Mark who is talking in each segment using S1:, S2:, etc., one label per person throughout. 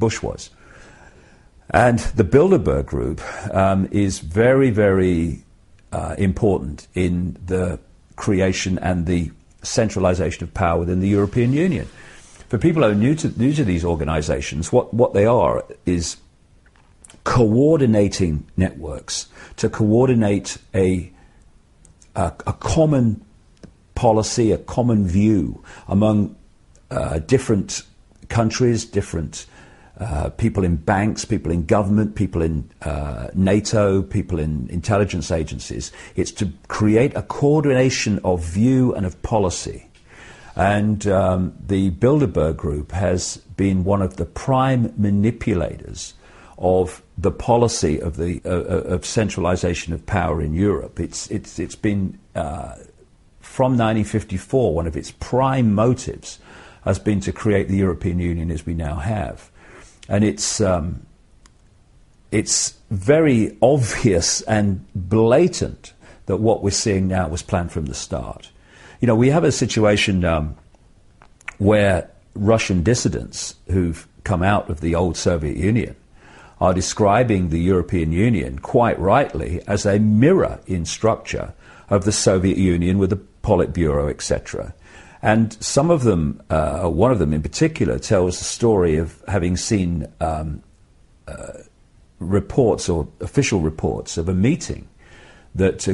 S1: Bush was. And the Bilderberg Group is very, very important in the creation and the centralization of power within the European Union. For people who are new to these organizations, what they are is coordinating networks to coordinate a common policy, a common view among different countries, different people in banks, people in government, people in NATO, people in intelligence agencies. It's to create a coordination of view and of policy. And the Bilderberg Group has been one of the prime manipulators of the policy of of centralization of power in Europe. It's been from 1954, one of its prime motives has been to create the European Union as we now have. And it's very obvious and blatant that what we're seeing now was planned from the start. You know, we have a situation where Russian dissidents who've come out of the old Soviet Union are describing the European Union, quite rightly, as a mirror in structure of the Soviet Union with the Politburo, etc. And some of them, one of them in particular, tells the story of having seen reports or official reports of a meeting that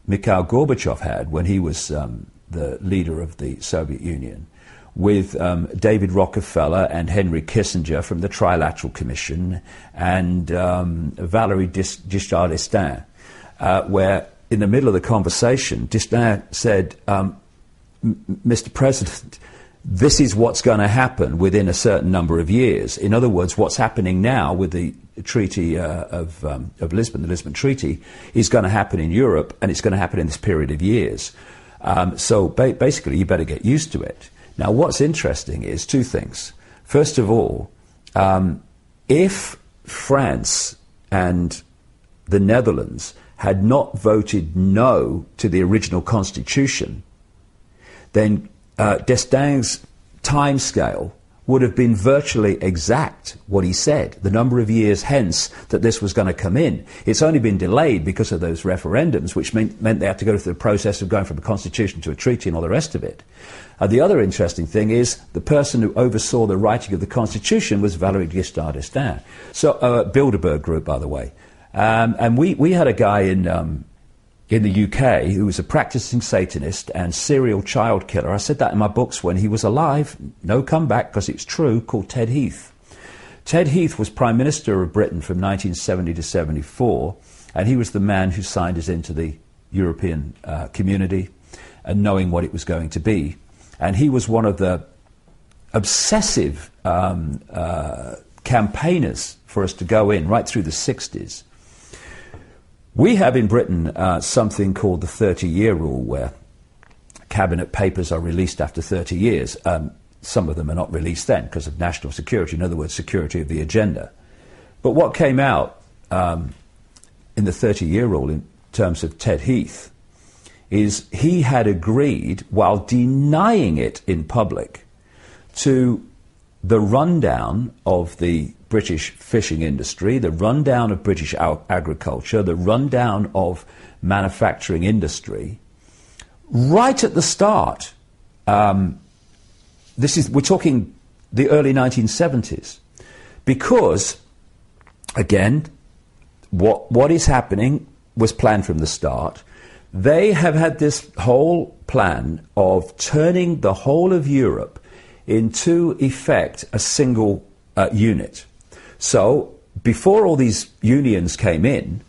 S1: Mikhail Gorbachev had when he was the leader of the Soviet Union, with David Rockefeller and Henry Kissinger from the Trilateral Commission and Valéry Giscard d'Estaing, where in the middle of the conversation, d'Estaing said, Mr. President, this is what's going to happen within a certain number of years. In other words, what's happening now with the Treaty of Lisbon, the Lisbon Treaty, is going to happen in Europe, and it's going to happen in this period of years. So basically, you better get used to it. Now, what's interesting is two things. First of all, if France and the Netherlands had not voted no to the original constitution, then d'Estaing's timescale would have been virtually exact what he said, the number of years hence that this was going to come in. It's only been delayed because of those referendums, which meant they had to go through the process of going from a constitution to a treaty and all the rest of it. The other interesting thing is the person who oversaw the writing of the constitution was Valéry Giscard d'Estaing. So, Bilderberg Group, by the way. And we had a guy in the UK who was a practicing Satanist and serial child killer. I said that in my books when he was alive, no comeback because it's true, called Ted Heath. Ted Heath was Prime Minister of Britain from 1970 to 74, and he was the man who signed us into the European community and knowing what it was going to be. And he was one of the obsessive campaigners for us to go in right through the 60s. We have in Britain something called the 30-year rule, where cabinet papers are released after 30 years. Some of them are not released then because of national security, in other words, security of the agenda. But what came out in the 30-year rule in terms of Ted Heath is he had agreed, while denying it in public, to the rundown of the British fishing industry, the rundown of British agriculture, the rundown of manufacturing industry, right at the start. We're talking the early 1970s, because, again, what is happening was planned from the start. They have had this whole plan of turning the whole of Europe into effect a single unit. So before all these unions came in,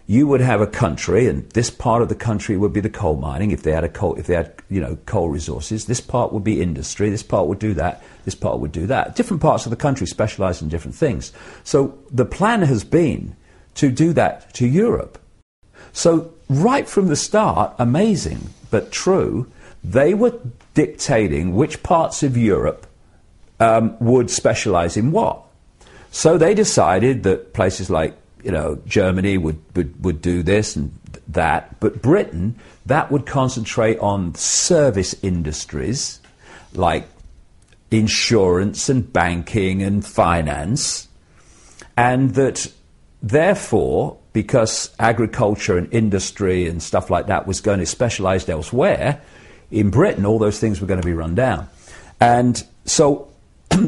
S1: you would have a country, and this part of the country would be the coal mining if they had coal resources. This part would be industry. This part would do that. This part would do that. Different parts of the country specialize in different things. So the plan has been to do that to Europe. So right from the start, amazing but true, they were dictating which parts of Europe would specialize in what. So they decided that places like, Germany would do this and that, but Britain, that would concentrate on service industries like insurance and banking and finance, and that therefore, because agriculture and industry and stuff like that was going to specialise elsewhere, in Britain all those things were going to be run down. And so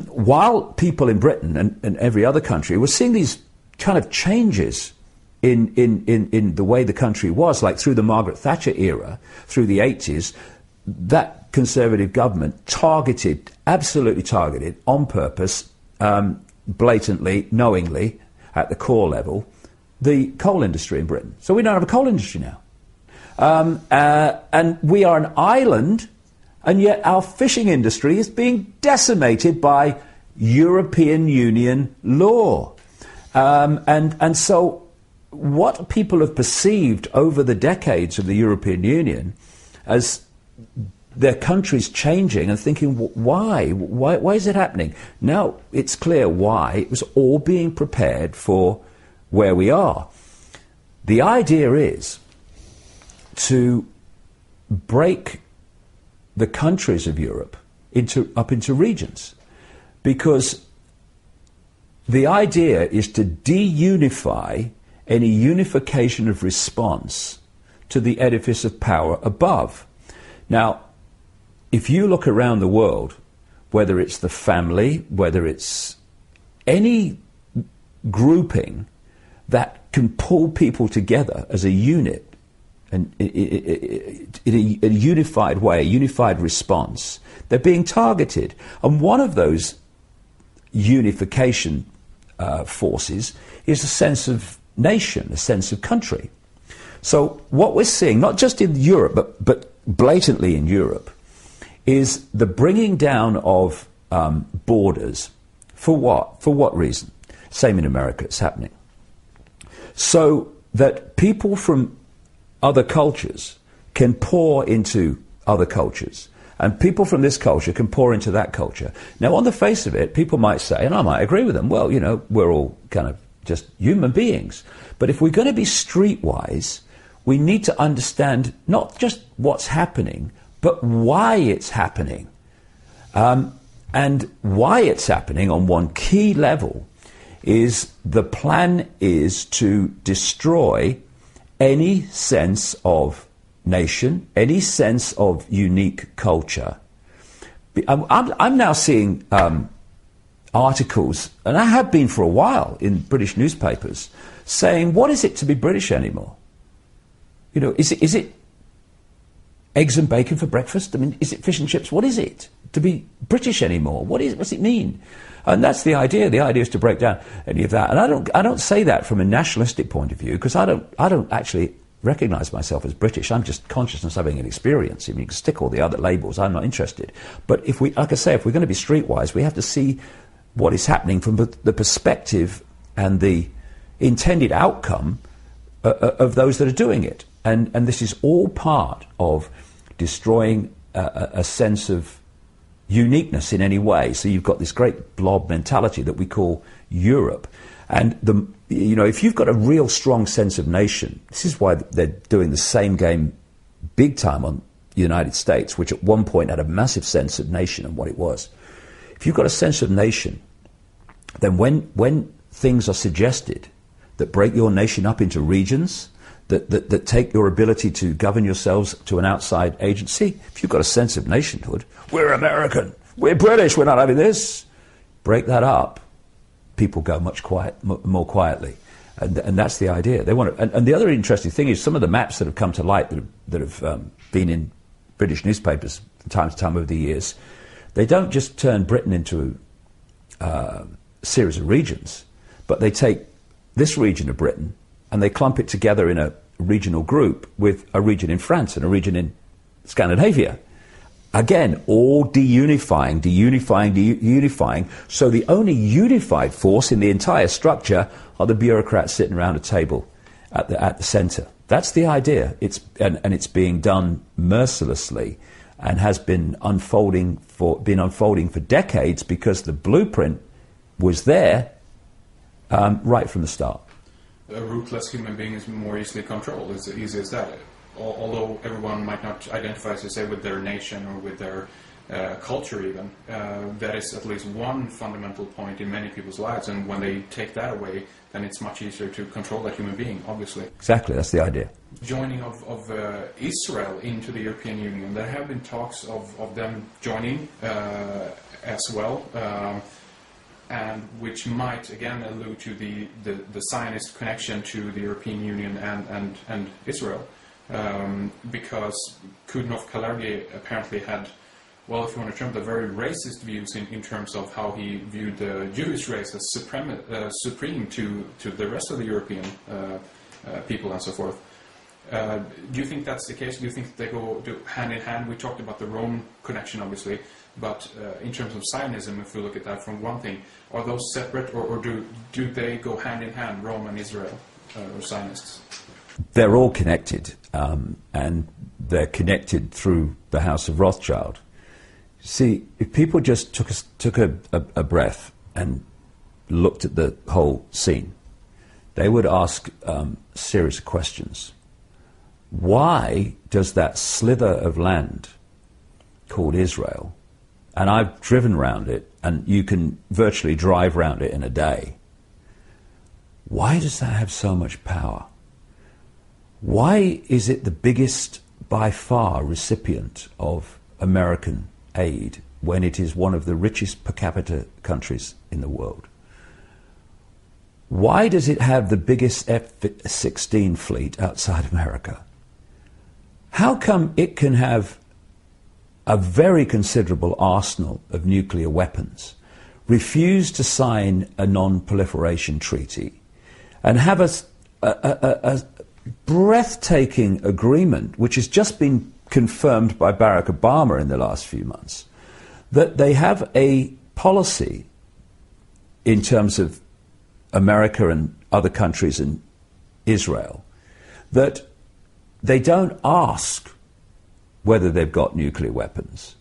S1: while people in Britain and every other country were seeing these kind of changes in the way the country was, like through the Margaret Thatcher era, through the 80s, that Conservative government absolutely targeted, on purpose, blatantly, knowingly, at the core level, the coal industry in Britain. So we don't have a coal industry now. And we are an island, and yet our fishing industry is being decimated by European Union law. And so what people have perceived over the decades of the European Union as their countries changing and thinking, why is it happening? Now it's clear why. It was all being prepared for where we are. The idea is to break the countries of Europe up into regions, because the idea is to de-unify any unification of response to the edifice of power above. Now, if you look around the world, whether it's the family, whether it's any grouping that can pull people together as a unit, and in a unified way, a unified response, they're being targeted. And one of those unification forces is a sense of nation, a sense of country. So what we're seeing, not just in Europe, but blatantly in Europe, is the bringing down of borders. For what? For what reason? Same in America, it's happening. So that people from other cultures can pour into other cultures, and people from this culture can pour into that culture. Now, on the face of it, people might say, and I might agree with them, well, you know, we're all kind of just human beings. But if we're going to be streetwise, we need to understand not just what's happening, but why it's happening. And why it's happening on one key level is the plan is to destroy any sense of nation, any sense of unique culture. I'm now seeing articles, and I have been for a while in British newspapers, saying, what is it to be British anymore? You know, is it eggs and bacon for breakfast? I mean, is it fish and chips? What is it to be British anymore? What's it mean? And that's the idea. The idea is to break down any of that. And I don't say that from a nationalistic point of view, because I don't actually recognise myself as British. I'm just consciousness having an experience. I mean, you can stick all the other labels. I'm not interested. But if we, like I say, if we're going to be streetwise, we have to see what is happening from the perspective and the intended outcome of those that are doing it. And this is all part of destroying a sense of uniqueness in any way. So you've got this great blob mentality that we call Europe. And, if you've got a real strong sense of nation, this is why they're doing the same game big time on the United States, which at one point had a massive sense of nation and what it was. If you've got a sense of nation, then when things are suggested that break your nation up into regions, that take your ability to govern yourselves to an outside agency, if you've got a sense of nationhood, we're American, we're British, we're not having this, break that up, people go much more quietly. And that's the idea. They want to, and the other interesting thing is some of the maps that have come to light that have been in British newspapers from time to time over the years, they don't just turn Britain into a series of regions, but they take this region of Britain and they clump it together in a regional group with a region in France and a region in Scandinavia. Again, all deunifying. So the only unified force in the entire structure are the bureaucrats sitting around a table at the centre. That's the idea. And it's being done mercilessly and has been unfolding for decades because the blueprint was there right from the start.
S2: A ruthless human being is more easily controlled. It's easy as that. Although everyone might not identify, as you say, with their nation or with their culture even, that is at least one fundamental point in many people's lives, and when they take that away, then it's much easier to control that human being, obviously.
S1: Exactly, that's the idea.
S2: Joining of Israel into the European Union, there have been talks of them joining as well, and which might again allude to the Zionist connection to the European Union and Israel, because Kudnov-Kalergi apparently had, well, if you want to term the very racist views in terms of how he viewed the Jewish race as supreme to the rest of the European people and so forth. Do you think that's the case? Do you think they go hand in hand? We talked about the Rome connection, obviously, but in terms of Zionism, if we look at that from one thing, are those separate, or do they go hand in hand, Rome and Israel, or Zionists?
S1: They're all connected, and they're connected through the House of Rothschild. See, if people just took a breath and looked at the whole scene, they would ask a series of questions. Why does that slither of land called Israel, and I've driven around it, and you can virtually drive around it in a day, why does that have so much power? Why is it the biggest, by far, recipient of American aid when it is one of the richest per capita countries in the world? Why does it have the biggest F-16 fleet outside America? How come it can have a very considerable arsenal of nuclear weapons, refuse to sign a non-proliferation treaty, and have a breathtaking agreement, which has just been confirmed by Barack Obama in the last few months, that they have a policy in terms of America and other countries and Israel that they don't ask whether they've got nuclear weapons,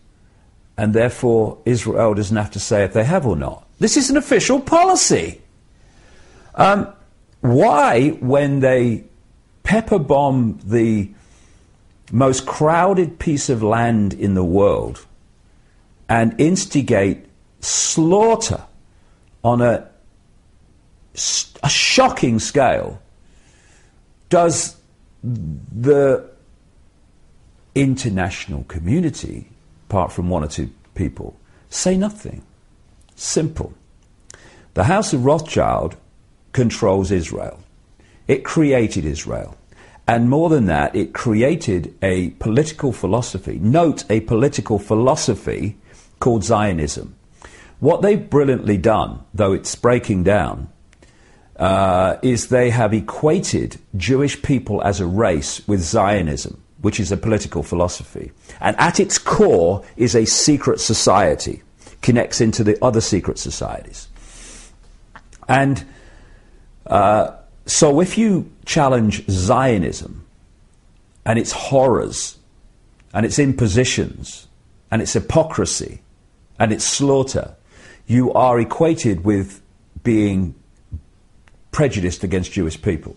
S1: and therefore Israel doesn't have to say if they have or not. This is an official policy. Why, when they pepper bomb the most crowded piece of land in the world and instigate slaughter on a shocking scale, does the international community, apart from one or two people, say nothing? Simple. The House of Rothschild controls Israel. It created Israel. And more than that, it created a political philosophy. Note, a political philosophy called Zionism. What they've brilliantly done, though it's breaking down, is they have equated Jewish people as a race with Zionism, which is a political philosophy. And at its core is a secret society, connects into the other secret societies. And so if you challenge Zionism and its horrors and its impositions and its hypocrisy and its slaughter, you are equated with being prejudiced against Jewish people.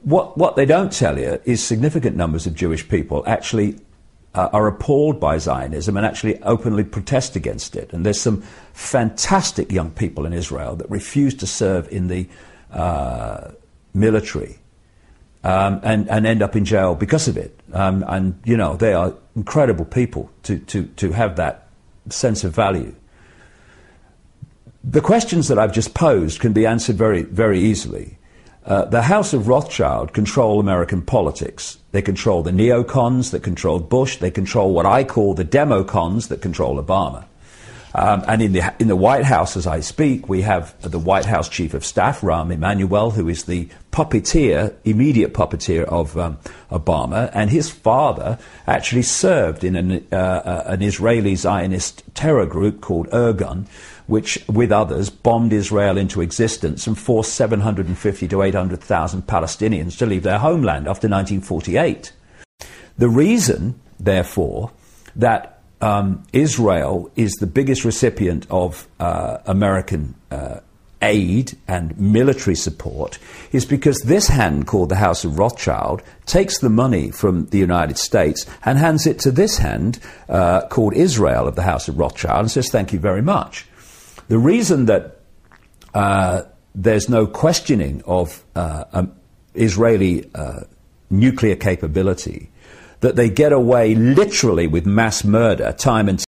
S1: What they don't tell you is significant numbers of Jewish people actually are appalled by Zionism and actually openly protest against it. And there's some fantastic young people in Israel that refuse to serve in the military and end up in jail because of it. And, you know, they are incredible people to have that sense of value. The questions that I've just posed can be answered very, very easily. The House of Rothschild control American politics. They control the neocons that controlled Bush. They control what I call the democons that control Obama. And in the White House, as I speak, we have the White House Chief of Staff, Rahm Emanuel, who is the puppeteer, immediate puppeteer of Obama, and his father actually served in an Israeli Zionist terror group called Irgun, which, with others, bombed Israel into existence and forced 750 to 800,000 Palestinians to leave their homeland after 1948. The reason, therefore, that Israel is the biggest recipient of American aid and military support is because this hand, called the House of Rothschild, takes the money from the United States and hands it to this hand, called Israel of the House of Rothschild, and says, thank you very much. The reason that there's no questioning of Israeli nuclear capability, that they get away literally with mass murder time and